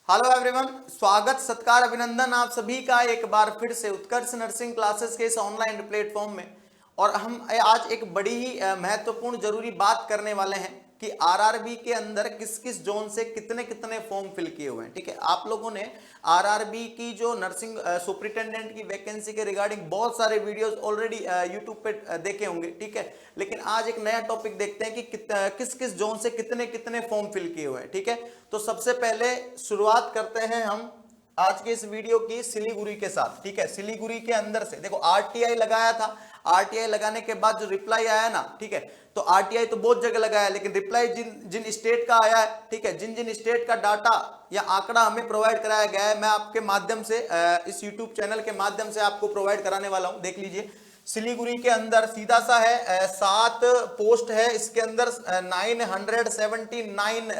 Hello everyone, स्वागत सत्कार अभिनंदन आप सभी का एक बार फिर से उत्कर्ष नर्सिंग क्लासेस के इस ऑनलाइन प्लेटफॉर्म में। और हम आज एक बड़ी ही महत्वपूर्ण जरूरी बात करने वाले हैं कि आरआरबी के अंदर किस किस जोन से कितने कितने फॉर्म फिल किए हुए हैं। ठीक है, आप लोगों ने आरआरबी की जो नर्सिंग सुपरिटेंडेंट की वैकेंसी के रिगार्डिंग बहुत सारे वीडियोस ऑलरेडी यूट्यूब पे देखे होंगे। ठीक है, लेकिन आज एक नया टॉपिक देखते हैं कि किस किस जोन से कितने कितने फॉर्म फिल किए हुए हैं। ठीक है, तो सबसे पहले शुरुआत करते हैं हम आज के इस वीडियो की सिलीगुड़ी के साथ। ठीक है, सिलीगुड़ी के अंदर से देखो आरटीआई लगाया था। आरटीआई लगाने के बाद जो रिप्लाई आया ना, ठीक है, तो आरटीआई तो बहुत जगह लगाया, लेकिन रिप्लाई जिन स्टेट का आया है, ठीक है, जिन स्टेट का डाटा या आंकड़ा हमें प्रोवाइड कराया गया है, मैं आपके माध्यम से इस यूट्यूब चैनल के माध्यम से आपको प्रोवाइड कराने वाला हूं। देख लीजिए, सिलीगुड़ी के अंदर सीधा सा है 7 पोस्ट है, इसके अंदर 979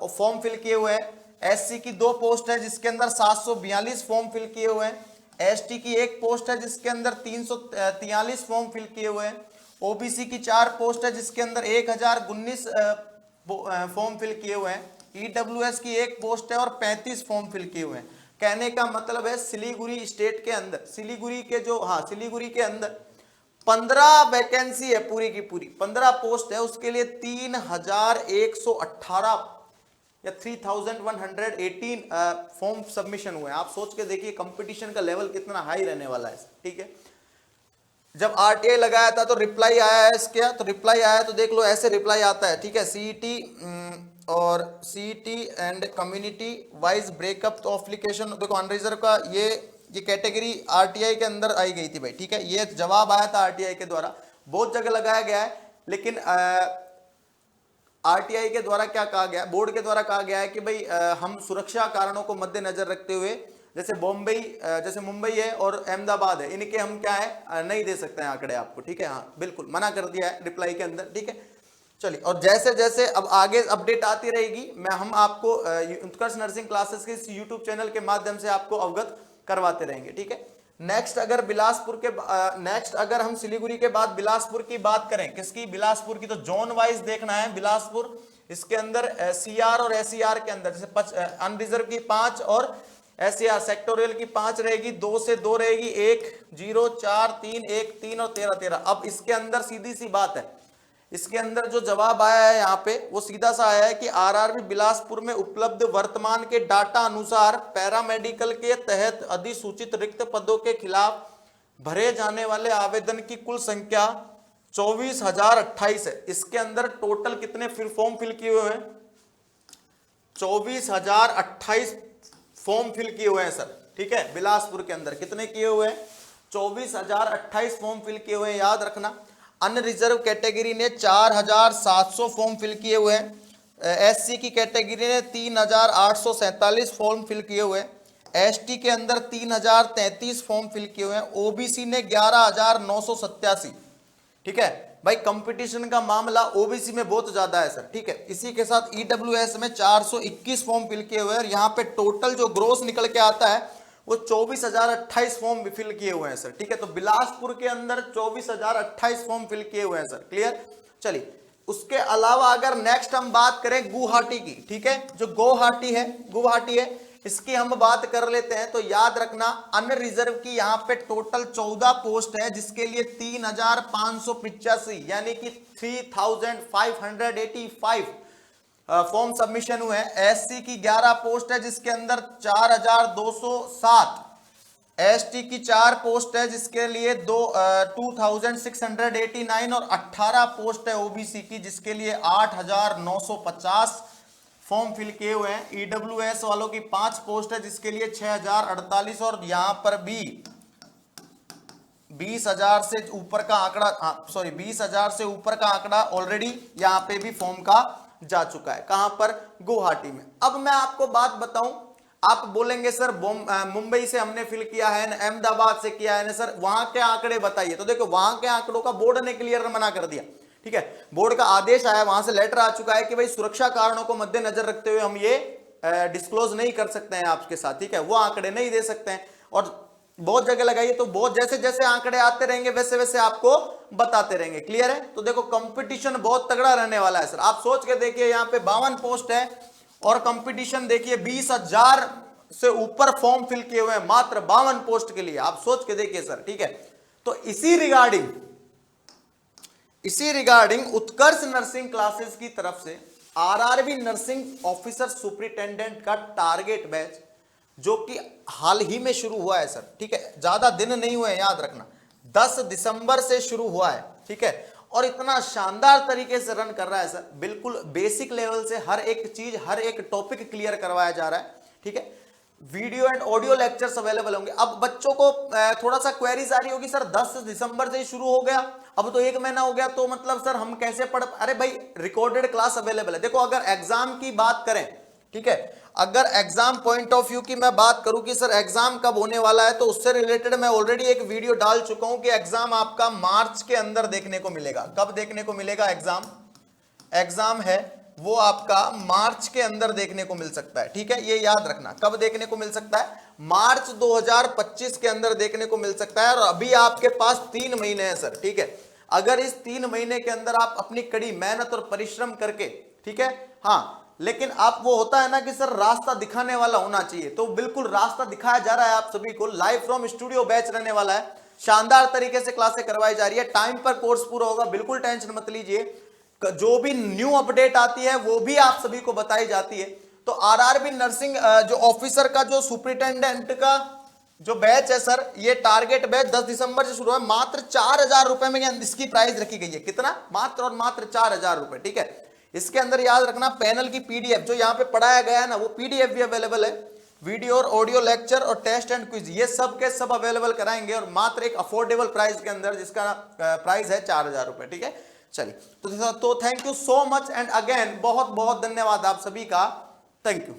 फॉर्म फिल किए हुए हैं। एससी की 2 पोस्ट है जिसके अंदर 742 फॉर्म फिल किए हुए हैं। एसटी की 1 पोस्ट है जिसके अंदर 343 फॉर्म फिल किए हुए हैं। ओबीसी की 4 पोस्ट है जिसके अंदर 1019 फॉर्म फिल किए हुए हैं। ईडब्ल्यूएस की 1 पोस्ट है और 35 फॉर्म फिल किए हुए हैं। कहने का मतलब है सिलीगुड़ी स्टेट के अंदर, सिलीगुड़ी के अंदर 15 वैकेंसी है, पूरी की पूरी 15 पोस्ट है, उसके लिए 3118 या 3118 फॉर्म सबमिशन हुए हैं। आप सोच के देखिए कंपटीशन का लेवल कितना हाई रहने वाला है। ठीक है, जब आरटीआई लगाया था तो रिप्लाई आया है इसके, तो रिप्लाई आया तो देख लो ऐसे रिप्लाई आता है। ठीक है, सीईटी और CET and community wise breakup of application, देखो अनरिजर्व का ये कैटेगरी आरटीआई के अंदर आई गई थी भाई। ठीक है, ये जवाब आया था आरटीआई के द्वारा, बहुत जगह लगाया गया है, लेकिन आरटीआई के द्वारा क्या कहा गया, बोर्ड के द्वारा कहा गया है कि भाई हम सुरक्षा कारणों को मद्देनजर रखते हुए जैसे जैसे मुंबई है और अहमदाबाद है, इनके हम क्या है नहीं दे सकते हैं आंकड़े आपको। ठीक है, हाँ बिल्कुल मना कर दिया है रिप्लाई के अंदर। ठीक है, चलिए, और जैसे जैसे अब आगे अपडेट आती रहेगी हम आपको उत्कर्ष नर्सिंग क्लासेस के इस यूट्यूब चैनल के माध्यम से आपको अवगत करवाते रहेंगे। ठीक है, नेक्स्ट अगर हम सिलीगुड़ी के बाद बिलासपुर की बात करें, किसकी, बिलासपुर की, तो जोन वाइज देखना है बिलासपुर। इसके अंदर सीआर और एसईआर के अंदर जैसे अनरिजर्व की 5 और एसईआर सेक्टोरियल की 5 रहेगी, 2 से 2 रहेगी, 1 0 4 3 1 3 और 13 13। अब इसके अंदर सीधी सी बात है, इसके अंदर जो जवाब आया है यहाँ पे वो सीधा सा आया है कि आरआरबी बिलासपुर में उपलब्ध वर्तमान के डाटा अनुसार पैरामेडिकल के तहत अधिसूचित रिक्त पदों के खिलाफ भरे जाने वाले आवेदन की कुल संख्या 24,028 है। इसके अंदर टोटल कितने फॉर्म फिल किए हुए हैं, 24,028 फॉर्म फिल किए हुए हैं सर। ठीक है, बिलासपुर के अंदर कितने किए हुए हैं, 24,028 फॉर्म फिल किए हुए हैं, याद रखना। अनरिजर्व कैटेगरी ने 4,700 फॉर्म फिल किए हुए हैं। एससी की कैटेगरी ने 3,847 फॉर्म फिल किए हुए हैं। एसटी के अंदर 3,033 फॉर्म फिल किए हुए हैं। ओबीसी ने 11,987। ठीक है भाई, कंपटीशन का मामला ओबीसी में बहुत ज्यादा है सर। ठीक है, इसी के साथ ईडब्ल्यूएस में 421 फॉर्म फिल किए हुए हैं, और यहाँ पे टोटल जो ग्रोस निकल के आता है वो 24,028 फॉर्म फिल किए हुए हैं सर। ठीक है, तो बिलासपुर के अंदर 24,028 फॉर्म फिल किए हुए हैं सर। क्लियर, चलिए, उसके अलावा अगर नेक्स्ट हम बात करें गुवाहाटी की, ठीक है, जो गुवाहाटी है इसकी हम बात कर लेते हैं। तो याद रखना, अनरिजर्व की यहाँ पे टोटल 14 पोस्ट है जिसके लिए 3,585 यानी कि 3,585 फॉर्म सबमिशन हुए हैं। एससी की 11 पोस्ट है जिसके अंदर 4,207। एसटी की 4 पोस्ट है जिसके लिए 2,689 और 18 पोस्ट है ओबीसी की जिसके लिए 8,950 फॉर्म फिल किए हुए हैं। ईडब्ल्यूएस वालों की 5 पोस्ट है जिसके लिए 6,048 और यहां पर भी 20,000 से ऊपर का आंकड़ा, 20,000 से ऊपर का आंकड़ा ऑलरेडी यहां पे भी फॉर्म का जा चुका है। कहां पर, गुवाहाटी में। अब मैं आपको बात बताऊं, आप बोलेंगे सर मुंबई से हमने फिल किया है, अहमदाबाद से किया है ना सर, वहां के आंकड़े बताइए। तो देखो, वहां के आंकड़ों का बोर्ड ने क्लियर मना कर दिया। ठीक है, बोर्ड का आदेश आया, वहां से लेटर आ चुका है कि भाई सुरक्षा कारणों को मद्देनजर रखते हुए हम ये डिस्क्लोज नहीं कर सकते हैं आपके साथ। ठीक है, वो आंकड़े नहीं दे सकते हैं, और बहुत जगह लगाइए तो बहुत जैसे जैसे आंकड़े आते रहेंगे वैसे वैसे आपको बताते रहेंगे। क्लियर है, तो देखो कंपटीशन बहुत तगड़ा रहने वाला है सर। आप सोच के देखिए, यहाँ पे 52 पोस्ट है और कंपटीशन देखिए 20,000 से ऊपर फॉर्म फिल किए हुए हैं मात्र 52 पोस्ट के लिए, आप सोच के देखिए सर। ठीक है, तो इसी रिगार्डिंग उत्कर्ष नर्सिंग क्लासेस की तरफ से आरआरबी नर्सिंग ऑफिसर सुपरिटेंडेंट का टारगेट बैच जो कि हाल ही में शुरू हुआ है सर। ठीक है, ज्यादा दिन नहीं हुए, याद रखना 10 दिसंबर से शुरू हुआ है। ठीक है, और इतना शानदार तरीके से रन कर रहा है सर, बिल्कुल बेसिक लेवल से हर एक चीज, हर एक टॉपिक क्लियर करवाया जा रहा है। ठीक है, video and audio lectures available होंगे। अब बच्चों को थोड़ा सा क्वेरीज आ रही होगी, सर 10 दिसंबर से ही शुरू हो गया, अब तो 1 महीना हो गया, तो मतलब सर हम कैसे पढ़। अरे भाई, रिकॉर्डेड क्लास अवेलेबल है। देखो, अगर एग्जाम की बात करें, ठीक है, अगर एग्जाम पॉइंट ऑफ व्यू की मैं बात करूं कि सर एग्जाम कब होने वाला है, तो उससे रिलेटेड मैं ऑलरेडी एक वीडियो डाल चुका हूं कि एग्जाम आपका मार्च के अंदर देखने को मिलेगा। कब देखने को मिलेगा एग्जाम है वो आपका मार्च के अंदर देखने को मिल सकता है। ठीक है, ये याद रखना, कब देखने को मिल सकता है, मार्च 2025 के अंदर देखने को मिल सकता है। और अभी आपके पास 3 महीने हैं सर। ठीक है, अगर इस 3 महीने के अंदर आप अपनी कड़ी मेहनत और परिश्रम करके, ठीक है, हाँ, लेकिन आप वो होता है ना कि सर रास्ता दिखाने वाला होना चाहिए, तो बिल्कुल रास्ता दिखाया जा रहा है आप सभी को। लाइव फ्रॉम स्टूडियो बैच रहने वाला है, शानदार तरीके से क्लासें करवाई जा रही है, टाइम पर कोर्स पूरा होगा, बिल्कुल टेंशन मत लीजिए। जो भी न्यू अपडेट आती है वो भी आप सभी को बताई जाती है। तो आरआरबी नर्सिंग जो ऑफिसर का जो सुपरिटेंडेंट का जो बैच है सर, ये टारगेट बैच 10 दिसंबर से शुरू है, मात्र 4,000 रुपए में इसकी प्राइस रखी गई है। कितना? मात्र और मात्र 4,000 रुपए। ठीक है, इसके अंदर याद रखना पैनल की पीडीएफ जो यहाँ पे पढ़ाया गया है ना, वो पीडीएफ भी अवेलेबल है, वीडियो और ऑडियो लेक्चर और टेस्ट एंड क्विज, ये सब के सब अवेलेबल कराएंगे, और मात्र एक अफोर्डेबल प्राइस के अंदर, जिसका प्राइस है 4,000 रुपए। ठीक है, चलिए, तो thank you so much and again बहुत बहुत धन्यवाद आप सभी का। Thank you.